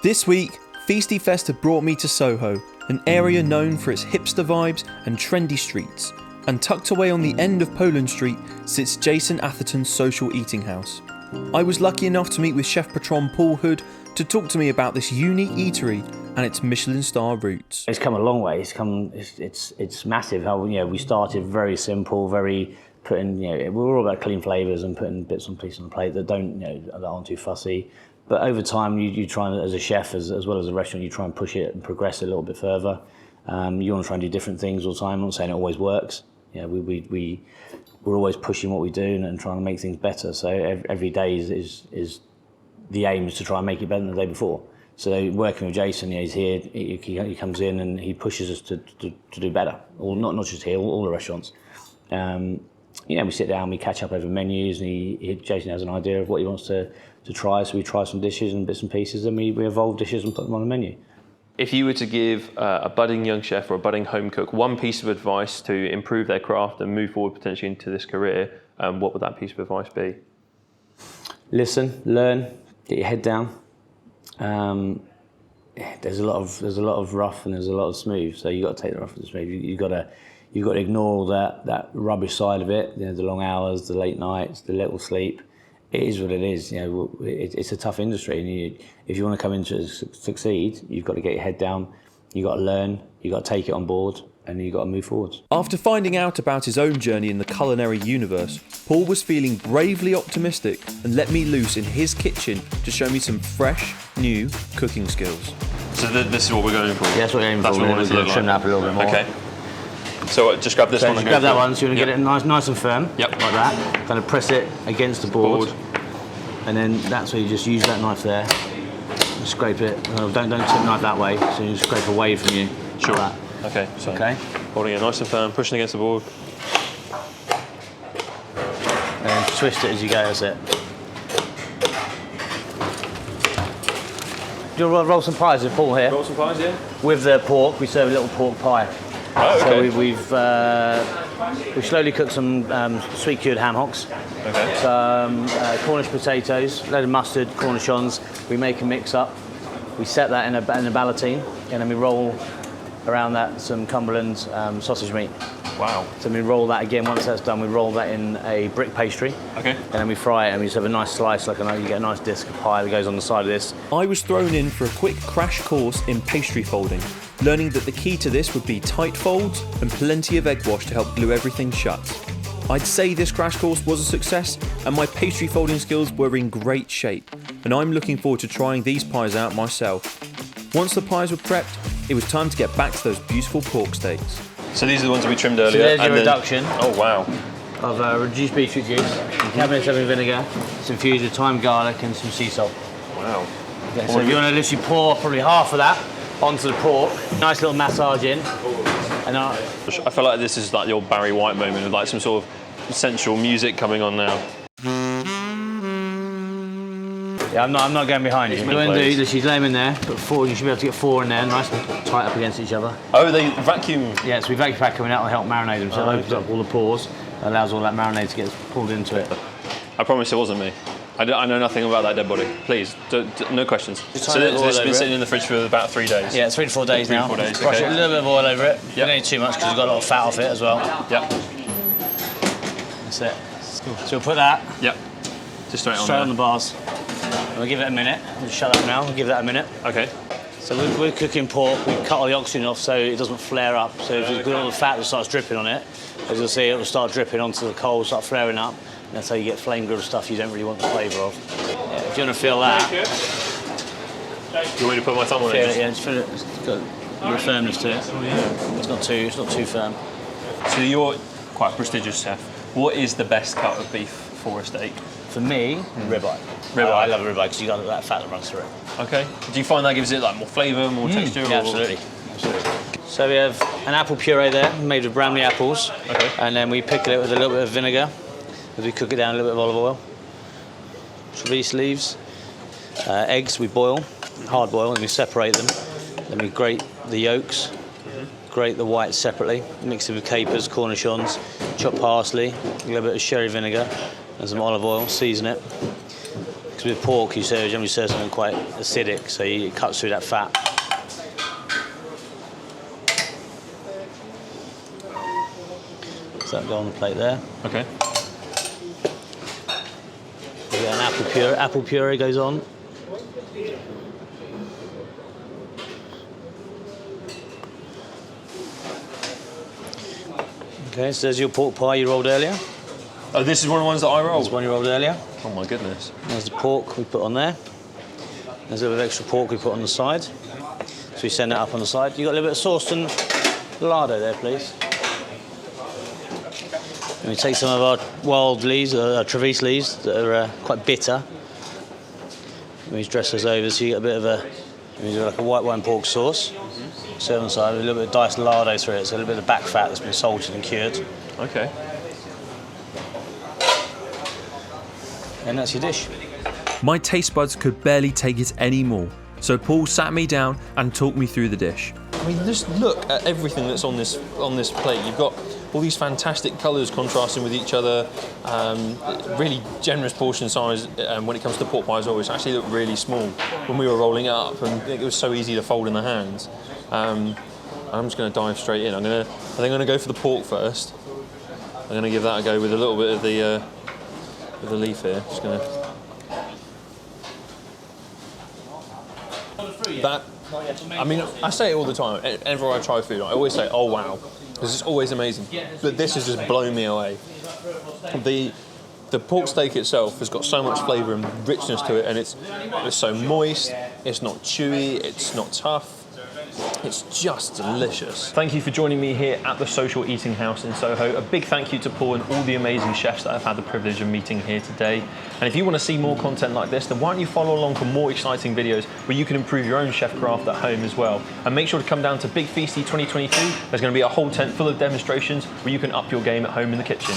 This week, Feasty Fest had brought me to Soho, an area known for its hipster vibes and trendy streets. And tucked away on the end of Poland Street sits Jason Atherton's social eating house. I was lucky enough to meet with chef patron Paul Hood to talk to me about this unique eatery and its Michelin star roots. It's come a long way. It's massive. How we started very simple, very putting we're all about clean flavours and putting bits and pieces on the plate that don't that aren't too fussy. But over time, you try and, as a chef as well as a restaurant, you try and push it and progress it a little bit further. You want to try and do different things all the time. I'm not saying it always works. We're always pushing what we do and trying to make things better. So every day is the aim is to try and make it better than the day before. So working with Jason, he's here. He comes in and he pushes us to do better. Or not just here, all the restaurants. We sit down, we catch up over menus, and Jason has an idea of what he wants to try. So we try some dishes and bits and pieces, and we evolve dishes and put them on the menu. If you were to give a budding young chef or a budding home cook one piece of advice to improve their craft and move forward potentially into this career, what would that piece of advice be? Listen, learn, get your head down. There's a lot of rough and there's a lot of smooth. So you got to take the rough and the smooth. You've got to ignore that rubbish side of it. The long hours, the late nights, the little sleep. It is what it is. It's a tough industry, and if you want to come into it and succeed, you've got to get your head down. You've got to learn. You've got to take it on board, and you've got to move forward. After finding out about his own journey in the culinary universe, Paul was feeling bravely optimistic and let me loose in his kitchen to show me some fresh, new cooking skills. So this is what we're going for? Yeah, that's what we're aiming for. That's what we want it to look like. Trim that up a little bit more. Okay. So just grab this one and grab that one, so you want to get it nice and firm. Yep. Like that. Kind of press it against the board. And then that's where you just use that knife there and scrape it. Don't tip the knife that way, so you scrape away from you. Sure. Like that. Okay. So okay. Holding it nice and firm, pushing against the board. And then twist it as you go, that's it. Do you want to roll some pies with Paul here? Roll some pies, yeah. With the pork, we serve a little pork pie. Oh, okay. So we've slowly cooked some sweet cured ham hocks. Okay. Some Cornish potatoes, a load of mustard, cornichons. We make a mix up. We set that in a ballotine, and then we roll around that some Cumberland sausage meat. Wow. So we roll that again. Once that's done, we roll that in a brick pastry. Okay. And then we fry it, and we just have a nice slice, you get a nice disc of pie that goes on the side of this. I was thrown in for a quick crash course in pastry folding, learning that the key to this would be tight folds and plenty of egg wash to help glue everything shut. I'd say this crash course was a success, and my pastry folding skills were in great shape, and I'm looking forward to trying these pies out myself. Once the pies were prepped, it was time to get back to those beautiful pork steaks. So these are the ones we trimmed earlier. So there's your reduction. Oh wow. Of reduced beetroot juice, cabinet seven vinegar. It's infused with thyme, garlic, and some sea salt. Wow. Okay, so if you want to literally pour probably half of that onto the pork, nice little massage in. And I feel like this is like your Barry White moment, with like some sort of sensual music coming on now. yeah, I'm not going behind you. What you want to do, she's lay them in there, put four, you should be able to get four in there, nice and tight up against each other. Oh, they vacuum? Yeah, so we vacuum pack them and that'll help marinate them, so it opens up all the pores, and allows all that marinade to get pulled into it. I promise it wasn't me. I know nothing about that dead body. Please, no questions. So this has been sitting in the fridge for about 3 days? Yeah, it's 3 to 4 days now. 3 to 4 days, Brush okay. it, a little bit of oil over it. Yep. You don't need too much because we've got a lot of fat off it as well. Yep. That's it. So we'll put that Yep. Just straight on the bars. We'll give it a minute. We'll shut up now. We'll give that a minute. Okay. So we're cooking pork. We cut all the oxygen off so it doesn't flare up. So if you've got all the fat that starts dripping on it, as you'll see, it will start dripping onto the coals, start flaring up. And that's how you get flame grilled stuff you don't really want the flavour of. Yeah, if you want to feel that. Do you want me to put my thumb on it? Yeah, just feel it. It's got a bit of firmness to it. It's not too firm. So you're quite a prestigious chef. What is the best cut of beef for a steak? For me, ribeye. Ribeye. I love a ribeye because you got that fat that runs through it. Okay. Do you find that gives it like more flavour, more texture? Yeah, absolutely. So we have an apple puree there, made with Bramley apples. Okay. And then we pickle it with a little bit of vinegar as we cook it down, a little bit of olive oil. Trevise leaves. Eggs we boil, hard boil, and we separate them. Then we grate the yolks, grate the whites separately, mix it with capers, cornichons, chopped parsley, a little bit of sherry vinegar and some olive oil, season it. Because with pork, you generally serve something quite acidic, so it cuts through that fat. So that'll go on the plate there. Okay. We get an apple puree. Apple puree goes on. Okay, so there's your pork pie you rolled earlier. Oh, this is one of the ones that I rolled? This one you rolled earlier. Oh my goodness. There's the pork we put on there. There's a little bit of extra pork we put on the side. So we send that up on the side. You got a little bit of sauce and lardo there, please. And we take some of our wild leaves, Trevice leaves, that are quite bitter. And we dress those over so you get a bit of like a white wine pork sauce. Serve on the side with a little bit of diced lardo through it, so a little bit of back fat that's been salted and cured. Okay. And that's your dish. My taste buds could barely take it anymore, so Paul sat me down and talked me through the dish. I mean, just look at everything that's on this plate. You've got all these fantastic colours contrasting with each other, really generous portion size when it comes to pork pie as well, which actually looked really small when we were rolling it up, and it was so easy to fold in the hands. I'm just going to dive straight in. I think I'm going to go for the pork first. I'm going to give that a go with a little bit of the leaf here. Just going to. That, I mean, I say it all the time. Whenever I try food, I always say, "Oh wow," because it's always amazing. But this has just blown me away. The pork steak itself has got so much flavour and richness to it, and it's so moist. It's not chewy. It's not tough. It's just delicious. Thank you for joining me here at the Social Eating House in Soho. A big thank you to Paul and all the amazing chefs that I've had the privilege of meeting here today. And if you want to see more content like this, then why don't you follow along for more exciting videos where you can improve your own chef craft at home as well. And make sure to come down to Big Feasty 2022. There's going to be a whole tent full of demonstrations where you can up your game at home in the kitchen.